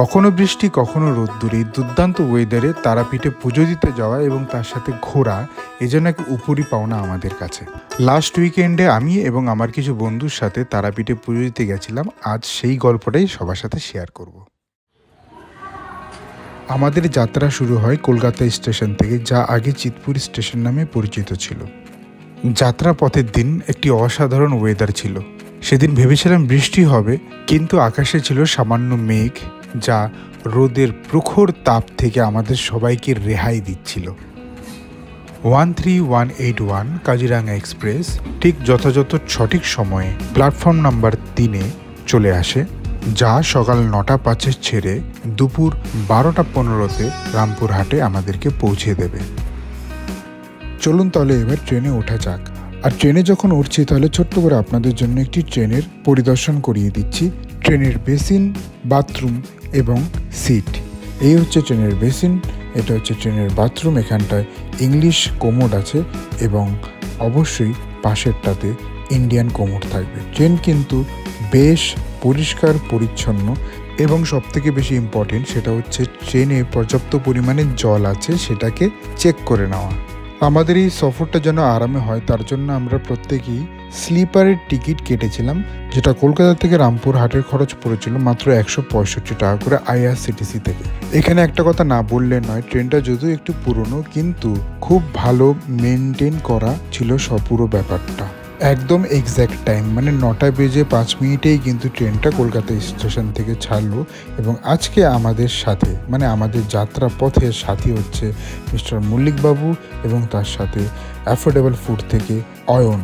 কখনো বৃষ্টি কখনো রোদ্দুর, এই দুর্দান্ত ওয়েদারে তারাপীঠে পুজো দিতে যাওয়া এবং তার সাথে ঘোরা এ যেন এক উপরি পাওনা আমাদের কাছে। লাস্ট উইকেন্ডে আমি এবং আমার কিছু বন্ধুর সাথে তারাপীঠে পুজো দিতে গেছিলাম। আজ সেই গল্পটাই সবার সাথে শেয়ার করব। আমাদের যাত্রা শুরু হয় কলকাতা স্টেশন থেকে, যা আগে চিতপুর স্টেশন নামে পরিচিত ছিল। যাত্রা পথের দিন একটি অসাধারণ ওয়েদার ছিল। সেদিন ভেবেছিলাম বৃষ্টি হবে, কিন্তু আকাশে ছিল সামান্য মেঘ, যা রোদের প্রখর তাপ থেকে আমাদের সবাইকে রেহাই দিচ্ছিল। 13181 কাজিরাঙ্গা এক্সপ্রেস ঠিক যথাযথ সঠিক সময়ে প্ল্যাটফর্ম নাম্বার 3-এ চলে আসে, যা সকাল 9:05 ছেড়ে দুপুর 12:15-তে রামপুরহাটে আমাদেরকে পৌঁছে দেবে। চলুন তাহলে এবার ট্রেনে ওঠা যাক। আর ট্রেনে যখন উঠছি তাহলে ছোট্ট করে আপনাদের জন্য একটি ট্রেনের পরিদর্শন করিয়ে দিচ্ছি। ট্রেনের বেসিন, বাথরুম এবং সিট। এই হচ্ছে ট্রেনের বেসিন, এটা হচ্ছে ট্রেনের বাথরুম। এখানটায় ইংলিশ কোমোড আছে এবং অবশ্যই পাশেরটাতে ইন্ডিয়ান কোমোড থাকবে। ট্রেন কিন্তু বেশ পরিষ্কার পরিচ্ছন্ন এবং সবথেকে বেশি ইম্পর্টেন্ট সেটা হচ্ছে ট্রেনে পর্যাপ্ত পরিমাণে জল আছে, সেটাকে চেক করে নেওয়া। আমাদের এই সফরটা যেন আরামে হয় তার জন্য আমরা প্রত্যেকেই স্লিপারের টিকিট কেটেছিলাম, যেটা কলকাতা থেকে রামপুরহাটের খরচ পড়েছিল মাত্র 165 টাকা করে আইআরসিটিসি থেকে। এখানে একটা কথা না বললে নয়, ট্রেনটা যদিও একটু পুরনো কিন্তু খুব ভালো মেনটেন করা ছিল পুরো ব্যাপারটা। একদম এক্স্যাক্ট টাইম মানে 9:05 কিন্তু ট্রেনটা কলকাতা স্টেশন থেকে ছাড়লো। এবং আজকে আমাদের সাথে মানে আমাদের যাত্রা পথের সাথী হচ্ছে মিস্টার মল্লিক বাবু এবং তার সাথে অ্যাফোর্ডেবল ফুড থেকে অয়ন।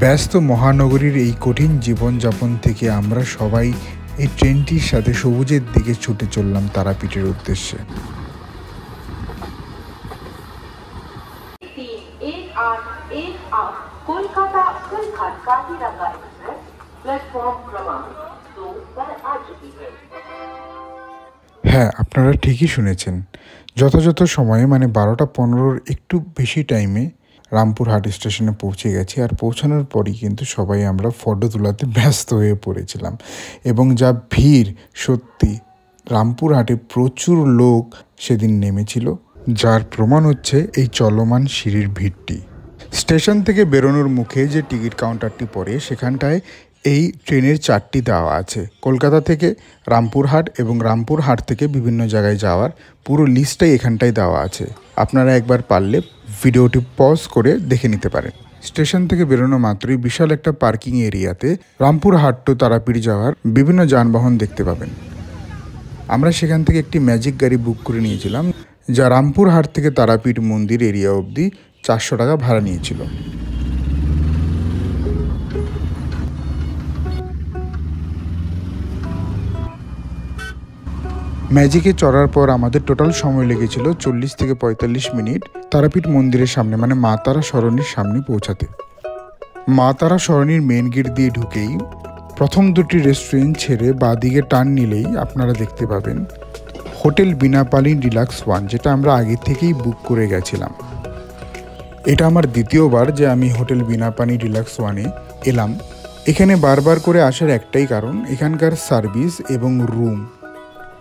ব্যস্ত মহানগরীর এই কঠিন জীবনযাপন থেকে আমরা সবাই এই ট্রেনটির সাথে সবুজের দিকে ছুটে চললাম তারাপীঠের উদ্দেশ্যে। कोलकाता कुलघाट काजीरंगा एक्सप्रेस प्लेटफॉर्म क्रमांक 2 पर आ चुकी है। হ্যাঁ, আপনারা ঠিকই শুনেছেন। যথাযথ সময়ে মানে 12:15 একটু বেশি টাইমে রামপুরহাট স্টেশনে পৌঁছে গেছি। আর পৌঁছানোর পরই কিন্তু সবাই আমরা ফটো তোলাতে ব্যস্ত হয়ে পড়েছিলাম এবং যা ভিড়, সত্যি রামপুরহাটে প্রচুর লোক সেদিন নেমেছিল, যার প্রমাণ হচ্ছে এই চলমান সিঁড়ির ভিড়টি। স্টেশন থেকে বেরোনোর মুখে যে টিকিট কাউন্টারটি পড়ে সেখানটায় এই ট্রেনের 4টি দেওয়া আছে। কলকাতা থেকে রামপুরহাট এবং রামপুরহাট থেকে বিভিন্ন জায়গায় যাওয়ার পুরো লিস্টটাই এখানটায় দেওয়া আছে। আপনারা একবার পারলে ভিডিওটি পজ করে দেখে নিতে পারেন। স্টেশন থেকে বেরোনো মাত্রই বিশাল একটা পার্কিং এরিয়াতে রামপুরহাট টু তারাপীঠ যাওয়ার বিভিন্ন যানবাহন দেখতে পাবেন। আমরা সেখান থেকে একটি ম্যাজিক গাড়ি বুক করে নিয়েছিলাম, যা রামপুরহাট থেকে তারাপীঠ মন্দির এরিয়া অবধি 400 টাকা ভাড়া নিয়েছিল। ম্যাজিকে চড়ার পর আমাদের টোটাল সময় লেগেছিল 40 থেকে 45 মিনিট তারাপীঠ মন্দিরের সামনে মানে মা তারা সরণির সামনে পৌঁছাতে। মা তারা সরণির মেন গেট দিয়ে ঢুকেই প্রথম দুটি রেস্টুরেন্ট ছেড়ে বাঁদিকে টার্ন নিলেই আপনারা দেখতে পাবেন হোটেল বিনাপানি ডিলাক্স 1, যেটা আমরা আগে থেকেই বুক করে গেছিলাম। এটা আমার দ্বিতীয়বার যে আমি হোটেল বিনাপানি ডিলাক্স 1-এ এলাম। এখানে বারবার করে আসার একটাই কারণ, এখানকার সার্ভিস এবং রুম।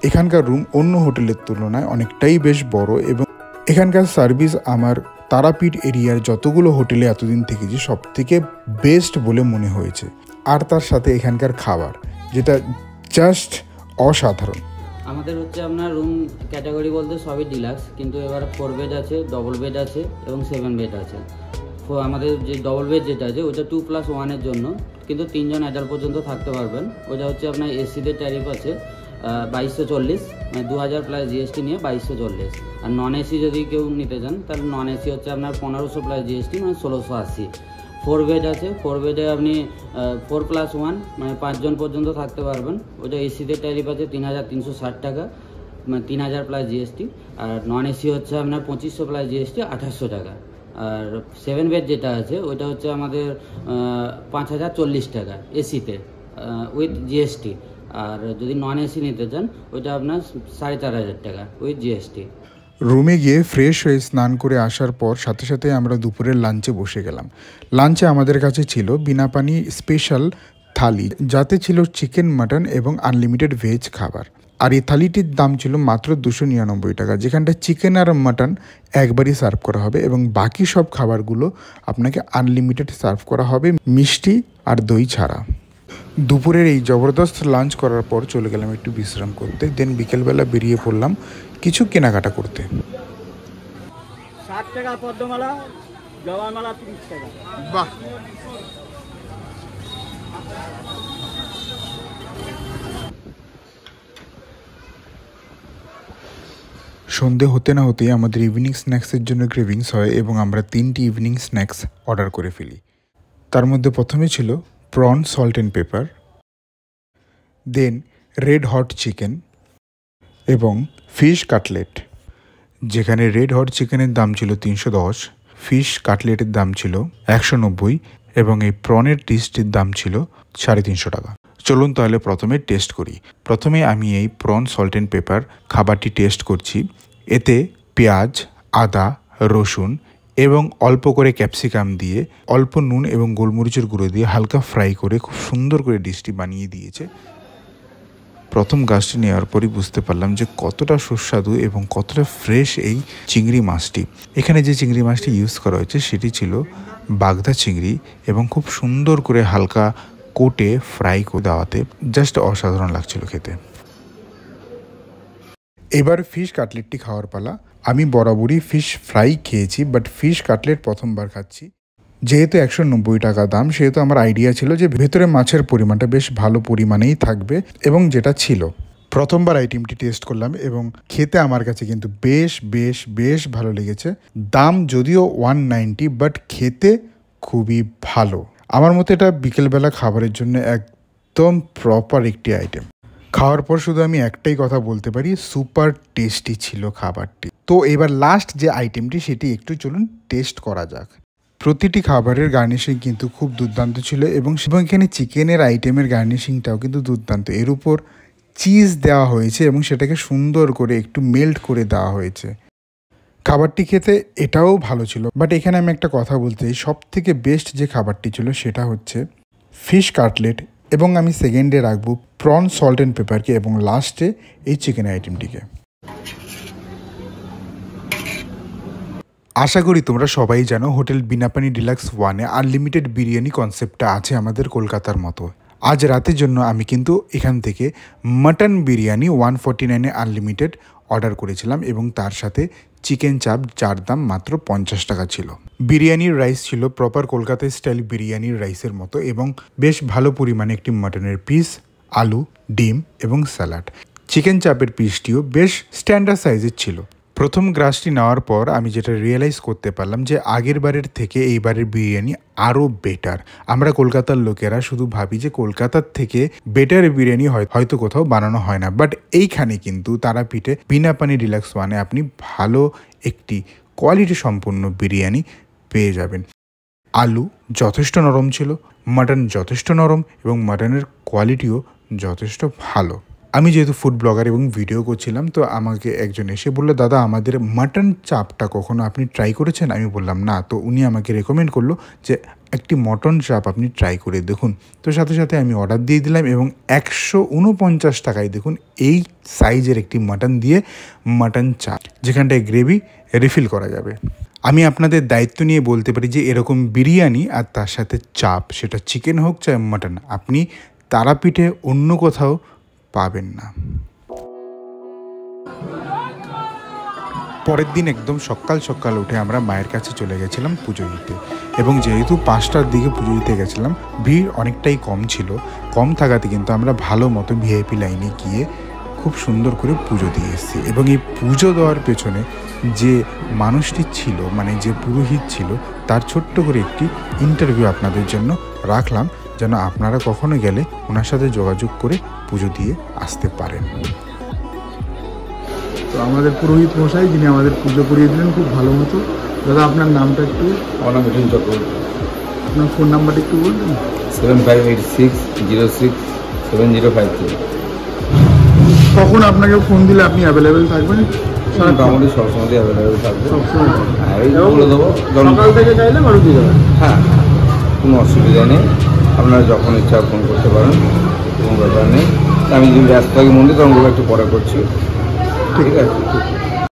এখানকার রুম অন্য হোটেলের তুলনায় অনেকটাই বেশ বড় এবং এখানকার সার্ভিস আমার তারাপীঠ এরিয়ার যতগুলো হোটেলে এতদিন থেকেছি সব থেকে বেস্ট বলে মনে হয়েছে। আর তার সাথে এখানকার খাবার, যেটা জাস্ট অসাধারণ। আমাদের হচ্ছে আপনার রুম ক্যাটাগরি বলতে সবই ডিলাক্স, কিন্তু এবার 4 বেড আছে, ডবল বেড আছে এবং 7 বেড আছে। আমাদের যে ডবল বেড যেটা আছে ওটা 2+1-এর জন্য, কিন্তু 3 জন অ্যাডাল্ট পর্যন্ত থাকতে পারবেন। ওটা হচ্ছে আপনার এসিদের ট্যারিফ আছে 2240, মানে 2000 প্লাস জিএসটি নিয়ে 2240। আর নন এসি যদি কেউ নিতে চান তাহলে নন এসি হচ্ছে আপনার 1500 প্লাস জিএসটি মানে 1680। 4 বেড আছে, 4 বেডে আপনি 4+1 মানে 5 জন পর্যন্ত থাকতে পারবেন। ওটা এসিতে ট্যারিফ আছে 3360 টাকা, মানে 3000 প্লাস জিএসটি। আর নন এসি হচ্ছে আপনার 2500 প্লাস জিএসটি 2800 টাকা। আর 7 বেড যেটা আছে ওইটা হচ্ছে আমাদের 5040 টাকা এসিতে উইথ জিএসটি। আর যদি নন এসি নিতে চান ওইটা আপনার 4500 টাকা উইথ জিএসটি। রুমে গিয়ে ফ্রেশ হয়ে স্নান করে আসার পর সাথে সাথে আমরা দুপুরের লাঞ্চে বসে গেলাম। লাঞ্চে আমাদের কাছে ছিল বিনাপানি স্পেশাল থালি, যাতে ছিল চিকেন, মাটন এবং আনলিমিটেড ভেজ খাবার। আর এই থালিটির দাম ছিল মাত্র 299 টাকা, যেখানটা চিকেন আর মাটন একবারই সার্ভ করা হবে এবং বাকি সব খাবারগুলো আপনাকে আনলিমিটেড সার্ভ করা হবে, মিষ্টি আর দই ছাড়া। দুপুরের এই জবরদস্ত লাঞ্চ করার পর চলে গেলাম একটু বিশ্রাম করতে। দেন বিকেলবেলা বেরিয়ে পড়লাম কিছু কেনাকাটা করতে। 60 টাকা পদ্মমালা, জবামালা 30 টাকা। বাহ, সন্ধে হতে না হতেই আমাদের ইভিনিং স্ন্যাক্সের জন্য ক্রেভিংস হয় এবং আমরা 3টি ইভিনিং স্ন্যাক্স অর্ডার করে ফেলি। তার মধ্যে প্রথমে ছিল prawn salt and pepper, then red hot chicken এবং ফিশ কাটলেট। যেখানে রেড হট চিকেনের দাম ছিল 310, ফিশ কাটলেটের দাম ছিল 190 এবং এই প্রনের ডিশটির দাম ছিল 350 টাকা। চলুন তাহলে প্রথমে টেস্ট করি। প্রথমে আমি এই প্রন সল্ট অ্যান্ড পেপার খাবারটি টেস্ট করছি। এতে পেঁয়াজ, আদা, রসুন এবং অল্প করে ক্যাপসিকাম দিয়ে, অল্প নুন এবং গোলমরিচের গুঁড়ো দিয়ে হালকা ফ্রাই করে খুব সুন্দর করে ডিশটি বানিয়ে দিয়েছে। প্রথম গাছটি নেওয়ার পরই বুঝতে পারলাম যে কতটা সুস্বাদু এবং কতটা ফ্রেশ এই চিংড়ি মাছটি। এখানে যে চিংড়ি মাছটি ইউজ করা হয়েছে সেটি ছিল বাগদা চিংড়ি এবং খুব সুন্দর করে হালকা কোটে ফ্রাই করে দেওয়াতে জাস্ট অসাধারণ লাগছিল খেতে। এবার ফিশ কাটলেটটি খাওয়ার পালা। আমি বরাবরই ফিশ ফ্রাই খেয়েছি, বাট ফিশ কাটলেট প্রথমবার খাচ্ছি। যেহেতু 190 টাকা দাম, সেহেতু আমার আইডিয়া ছিল যে ভেতরে মাছের পরিমাণটা বেশ ভালো পরিমাণেই থাকবে এবং যেটা ছিল। প্রথমবার আইটেমটি টেস্ট করলাম এবং খেতে আমার কাছে কিন্তু বেশ বেশ বেশ ভালো লেগেছে। দাম যদিও 190, বাট খেতে খুবই ভালো। আমার মতে এটা বিকেলবেলা খাবারের জন্য একদম প্রপার একটি আইটেম। খাওয়ার পর শুধু আমি একটাই কথা বলতে পারি, সুপার টেস্টি ছিল খাবারটি। তো এবার লাস্ট যে আইটেমটি সেটি একটু চলুন টেস্ট করা যাক। প্রতিটি খাবারের গার্নিশিং কিন্তু খুব দুর্দান্ত ছিল এবং এখানে চিকেনের আইটেমের গার্নিশিংটাও কিন্তু দুর্দান্ত। এর উপর চিজ দেওয়া হয়েছে এবং সেটাকে সুন্দর করে একটু মেল্ট করে দেওয়া হয়েছে। খাবারটি খেতে এটাও ভালো ছিল, বাট এখানে আমি একটা কথা বলতে চাই, সব থেকে বেস্ট যে খাবারটি ছিল সেটা হচ্ছে ফিশ কাটলেট এবং আমি সেকেন্ডে রাখবো প্রন সল্ট অ্যান্ড পেপারকে এবং লাস্টে এই চিকেন আইটেমটিকে। আশা করি তোমরা সবাই জানো হোটেল বিনাপানি ডিলাক্স 1-এ আনলিমিটেড বিরিয়ানি কনসেপ্টটা আছে আমাদের কলকাতার মতো। আজ রাতের জন্য আমি কিন্তু এখান থেকে মাটন বিরিয়ানি 149-এ আনলিমিটেড অর্ডার করেছিলাম এবং তার সাথে চিকেন চাপ, যার দাম মাত্র 50 টাকা ছিল। বিরিয়ানির রাইস ছিল প্রপার কলকাতা স্টাইল বিরিয়ানির রাইসের মতো এবং বেশ ভালো পরিমাণে একটি মাটনের পিস, আলু, ডিম এবং স্যালাড। চিকেন চাপের পিসটিও বেশ স্ট্যান্ডার্ড সাইজের ছিল। প্রথম গ্রাসটি নেওয়ার পর আমি যেটা রিয়েলাইজ করতে পারলাম যে আগের বারের থেকে এইবারের বিরিয়ানি আরও বেটার। আমরা কলকাতার লোকেরা শুধু ভাবি যে কলকাতার থেকে বেটার বিরিয়ানি হয়তো কোথাও বানানো হয় না, বাট এইখানে কিন্তু তারাপীঠে বিনাপানি ডিলাক্স 1-এ আপনি ভালো একটি কোয়ালিটি সম্পন্ন বিরিয়ানি পেয়ে যাবেন। আলু যথেষ্ট নরম ছিল, মাটন যথেষ্ট নরম এবং মাটনের কোয়ালিটিও যথেষ্ট ভালো। আমি যেহেতু ফুড ব্লগার এবং ভিডিও করছিলাম, তো আমাকে একজন এসে বললো, দাদা আমাদের মাটন চাপটা কখনো আপনি ট্রাই করেছেন? আমি বললাম না। তো উনি আমাকে রেকমেন্ড করলো যে একটি মটন চাপ আপনি ট্রাই করে দেখুন। তো সাথে সাথে আমি অর্ডার দিয়ে দিলাম এবং 149 টাকায় দেখুন এই সাইজের একটি মাটন দিয়ে মাটন চাপ, যেখানটায় গ্রেভি রিফিল করা যাবে। আমি আপনাদের দায়িত্ব নিয়ে বলতে পারি যে এরকম বিরিয়ানি আর তার সাথে চাপ, সেটা চিকেন হোক চাই মাটন, আপনি তারাপীঠে অন্য কোথাও পাবেন না। পরের দিন একদম সকাল সকাল উঠে আমরা মায়ের কাছে চলে গেছিলাম পুজো দিতে এবং যেহেতু 5টার দিকে পুজো দিতে গেছিলাম, ভিড় অনেকটাই কম ছিল। কম থাকাতে কিন্তু আমরা ভালো মতো ভিআইপি লাইনে গিয়ে খুব সুন্দর করে পুজো দিয়ে এসেছি এবং এই পুজো দেওয়ার পেছনে যে মানুষটি ছিল, মানে যে পুরোহিত ছিল, তার ছোট্ট করে একটি ইন্টারভিউ আপনাদের জন্য রাখলাম, যেন আপনারা কখনো গেলে ওনার সাথে যোগাযোগ করে পুজো দিয়ে আসতে পারেন। তো আমাদের পুরোহিত মশাই, যিনি আমাদের পুজো করিয়ে দিলেন খুব ভালো মতো। দাদা আপনার নামটা একটু? আমার নাম মিঠুন চক্রবর্তী। আপনার ফোন নাম্বারটা একটু বলবেন? 7586067053। কখন আপনাকে ফোন দিলে আপনি অ্যাভেলেবেল থাকবেন? মোটামুটি সবসময় অ্যাভেলেবেল থাকবে। সবসময় বলে দেবো, সকাল থেকে চাইলে বাড়ি দিয়ে যাবেন। হ্যাঁ, কোনো অসুবিধা নেই। আপনারা যখন ইচ্ছা ফোন করতে পারেন, কোনো ব্যাপার নেই। আমি যদি ব্যস্ত থাকি মন্দির তখন একটু পরে করছি, ঠিক আছে।